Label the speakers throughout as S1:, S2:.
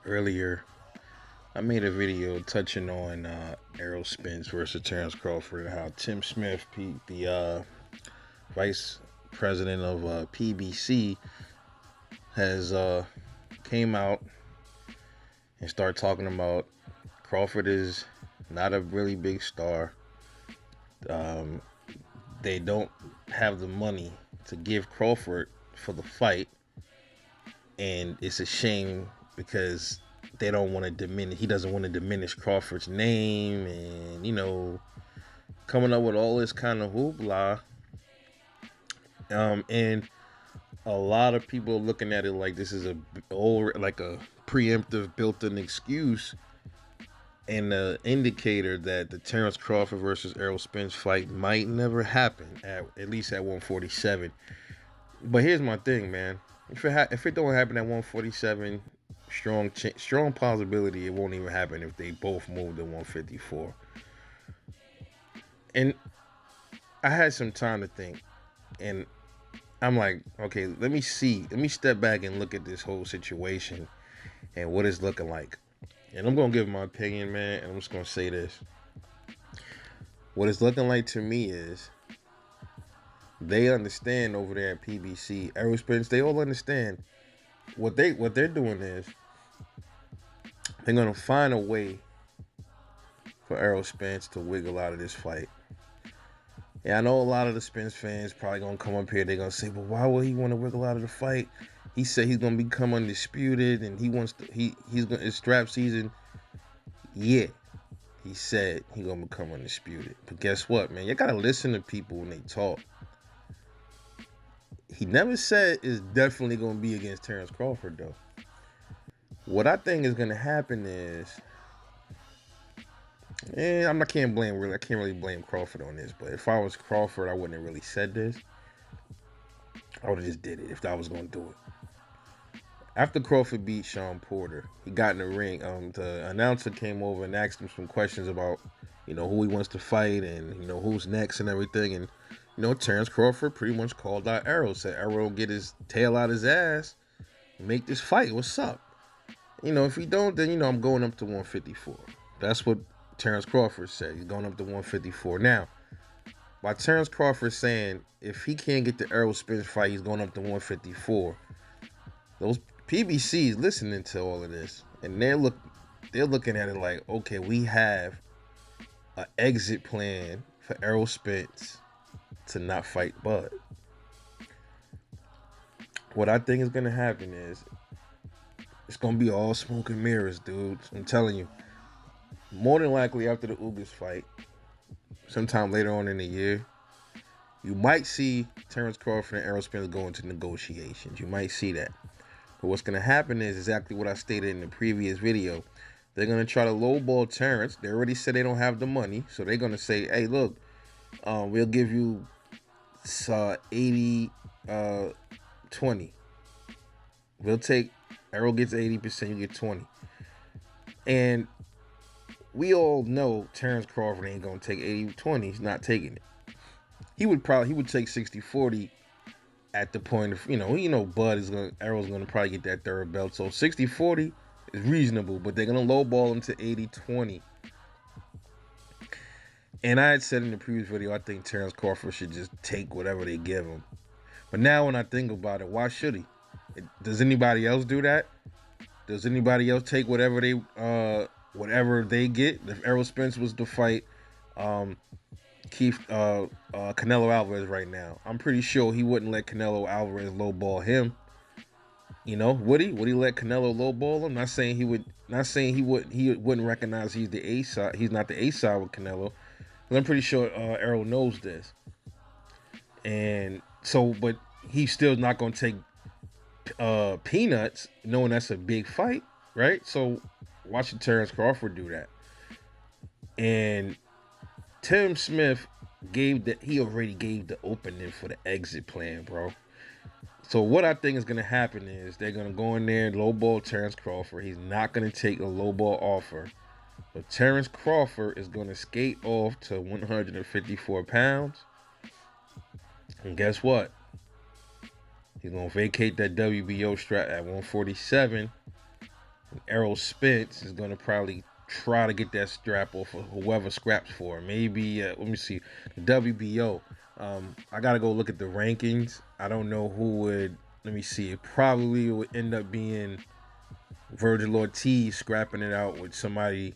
S1: Earlier, I made a video touching on Errol Spence versus Terrence Crawford. How Tim Smith, the vice president of PBC, has came out and started talking about Crawford is not a really big star. Um, they don't have the money to give Crawford for the fight, and it's a shame because they don't want to diminish. He doesn't want to diminish Crawford's name, and coming up with all this kind of hoopla. And a lot of people looking at it like this is like a preemptive, built-in excuse and an indicator that the Terrence Crawford versus Errol Spence fight might never happen at least at 147. But here's my thing, man. If it don't happen at 147, strong possibility it won't even happen if they both move to 154. And I had some time to think, and I'm like, okay, let me step back and look at this whole situation and what it's looking like. And I'm gonna give my opinion, man, and I'm just gonna say this. What it's looking like to me is they understand over there at PBC, Errol Spence, they all understand what they're doing is they're gonna find a way for Errol Spence to wiggle out of this fight. Yeah, I know a lot of the Spence fans probably gonna come up here. They're gonna say, "But why would he want to wiggle out of the fight? He said he's gonna become undisputed, and he wants to. He's gonna. It's strap season. Yeah, he said he's gonna become undisputed. But guess what, man? You gotta listen to people when they talk. He never said it's definitely gonna be against Terrence Crawford, though. What I think is gonna happen is, I can't really blame Crawford on this. But if I was Crawford, I wouldn't have really said this. I would have just did it if I was gonna do it. After Crawford beat Sean Porter, he got in the ring. The announcer came over and asked him some questions about, who he wants to fight and who's next and everything. And Terrence Crawford pretty much called out Errol, said Errol get his tail out his ass, and make this fight. What's up? If he don't, then I'm going up to 154. That's what Terrence Crawford said. He's going up to 154 now. By Terrence Crawford saying if he can't get the Errol Spence fight, he's going up to 154. Those PBCs listening to all of this, and they're looking at it like, okay, we have an exit plan for Errol Spence to not fight Bud. What I think is gonna happen is it's gonna be all smoke and mirrors, dudes. I'm telling you. More than likely after the Ugas fight, sometime later on in the year, you might see Terrence Crawford and Errol Spence go into negotiations. You might see that. But what's going to happen is exactly what I stated in the previous video. They're going to try to lowball Terrence. They already said they don't have the money. So they're going to say, hey, look, we'll give you 80, 20. We'll take, Errol gets 80%, you get 20. And we all know Terrence Crawford ain't going to take 80-20. He's not taking it. He would take 60-40 at the point of, Errol's going to probably get that third belt. So 60-40 is reasonable, but they're going to lowball him to 80-20. And I had said in the previous video, I think Terrence Crawford should just take whatever they give him. But now when I think about it, why should he? Does anybody else do that? Does anybody else take whatever they get? If Errol Spence was to fight Canelo Alvarez right now, I'm pretty sure he wouldn't let Canelo Alvarez lowball him. Would he? Would he let Canelo lowball him? Not saying he would. Not saying he would. He wouldn't recognize he's the A side. He's not the A side with Canelo. But I'm pretty sure Errol knows this. And so, but he's still not going to take peanuts, knowing that's a big fight, right? So, watching Terrence Crawford do that, and Tim Smith he already gave the opening for the exit plan, bro. So what I think is going to happen is they're going to go in there and lowball Terrence Crawford. He's not going to take a lowball offer. But Terrence Crawford is going to skate off to 154 pounds. And guess what? He's going to vacate that WBO strap at 147. Errol Spence is gonna probably try to get that strap off of whoever scraps for him. Maybe let me see the WBO. I gotta go look at the rankings. I don't know who would. Let me see. It probably would end up being Virgil Ortiz scrapping it out with somebody,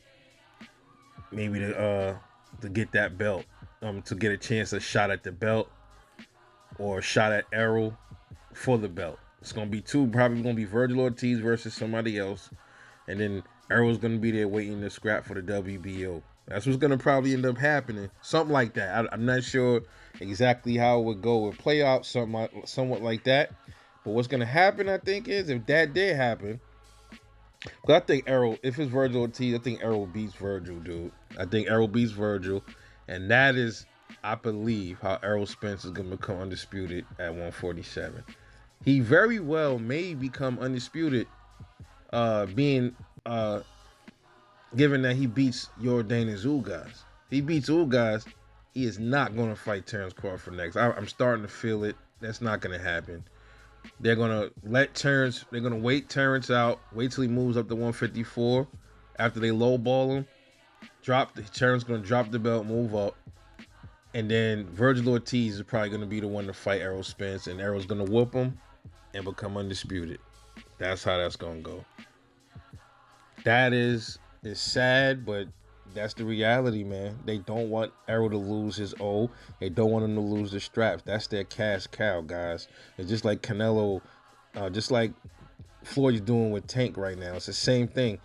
S1: maybe to get that belt, to get a chance, a shot at the belt or a shot at Errol for the belt. It's gonna be two. Probably gonna be Virgil Ortiz versus somebody else, and then Errol's gonna be there waiting to scrap for the WBO. That's what's gonna probably end up happening. Something like that. I'm not sure exactly how it would go. It would play out somewhat like that. But what's gonna happen, I think, is if that did happen, because I think Errol, if it's Virgil Ortiz, I think Errol beats Virgil, dude. I think Errol beats Virgil, and that is, I believe, how Errol Spence is gonna become undisputed at 147. He very well may become undisputed, being given that he beats Yordenis Ugas. He beats Ugas, he is not going to fight Terrence Crawford next. I'm starting to feel it. That's not going to happen. They're going to they're going to wait Terrence out, wait till he moves up to 154. After they lowball him, Terrence going to drop the belt, move up. And then Virgil Ortiz is probably going to be the one to fight Errol Spence, and Errol's going to whoop him and become undisputed. That's how that's going to go. That is sad, but that's the reality, man. They don't want Errol to lose his O. They don't want him to lose the straps. That's their cash cow, guys. It's just like Canelo, just like Floyd's doing with Tank right now. It's the same thing.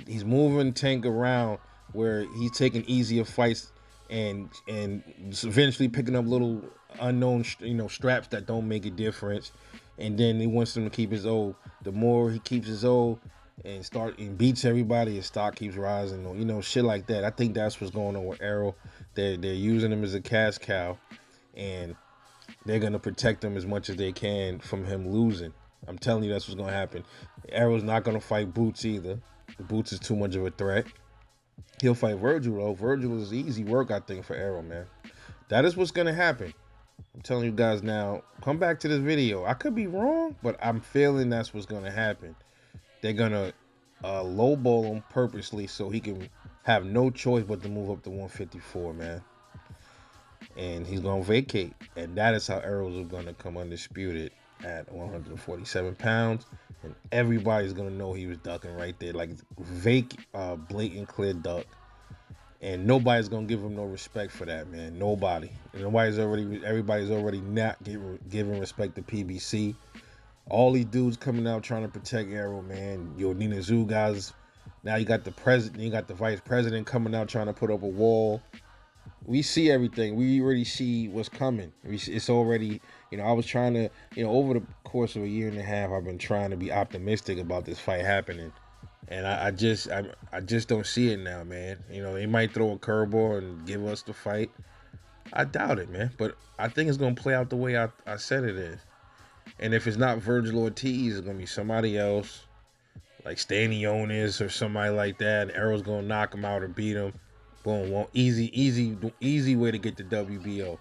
S1: He's moving Tank around where he's taking easier fights and eventually picking up little unknown straps that don't make a difference. And then he wants him to keep his O. The more he keeps his O and beats everybody, his stock keeps rising, shit like that. I think that's what's going on with Errol. They're using him as a cash cow, and they're gonna protect him as much as they can from him losing. I'm telling you, that's what's gonna happen. Errol's not gonna fight Boots either. Boots is too much of a threat. He'll fight Virgil though. Virgil is easy work, I think, for Errol, man. That is what's gonna happen. I'm telling you guys now. Come back to this video. I could be wrong, but I'm feeling that's what's gonna happen. They're gonna lowball him purposely so he can have no choice but to move up to 154, man. And he's gonna vacate, and that is how Errol's are gonna come undisputed at 147 pounds, and everybody's gonna know he was ducking right there, like blatant clear duck, and nobody's gonna give him no respect for that, man. Nobody. And everybody's already not giving respect to PBC. All these dudes coming out trying to protect Errol, man. Nina Zoo guys. Now you got the president, you got the vice president coming out trying to put up a wall. We see everything. We already see what's coming. It's already, I was trying to, over the course of a year and a half, I've been trying to be optimistic about this fight happening. And I just don't see it now, man. They might throw a curveball and give us the fight. I doubt it, man. But I think it's going to play out the way I said it is. And if it's not Virgil Ortiz, it's going to be somebody else, like Stanionis or somebody like that. And Errol's going to knock him out or beat him. Boom. Easy way to get the WBO. All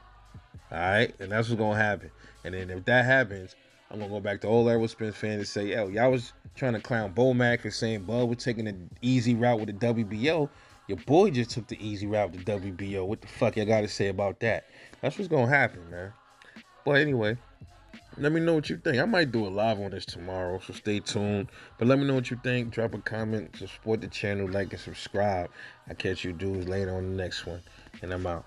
S1: right? And that's what's going to happen. And then if that happens, I'm going to go back to all Errol Spence fans and say, y'all was trying to clown Bomac for saying Bud was taking the easy route with the WBO. Your boy just took the easy route with the WBO. What the fuck y'all got to say about that? That's what's going to happen, man. But anyway, let me know what you think. I might do a live on this tomorrow, so stay tuned. But let me know what you think. Drop a comment, support the channel, like and subscribe. I'll catch you dudes later on the next one. And I'm out.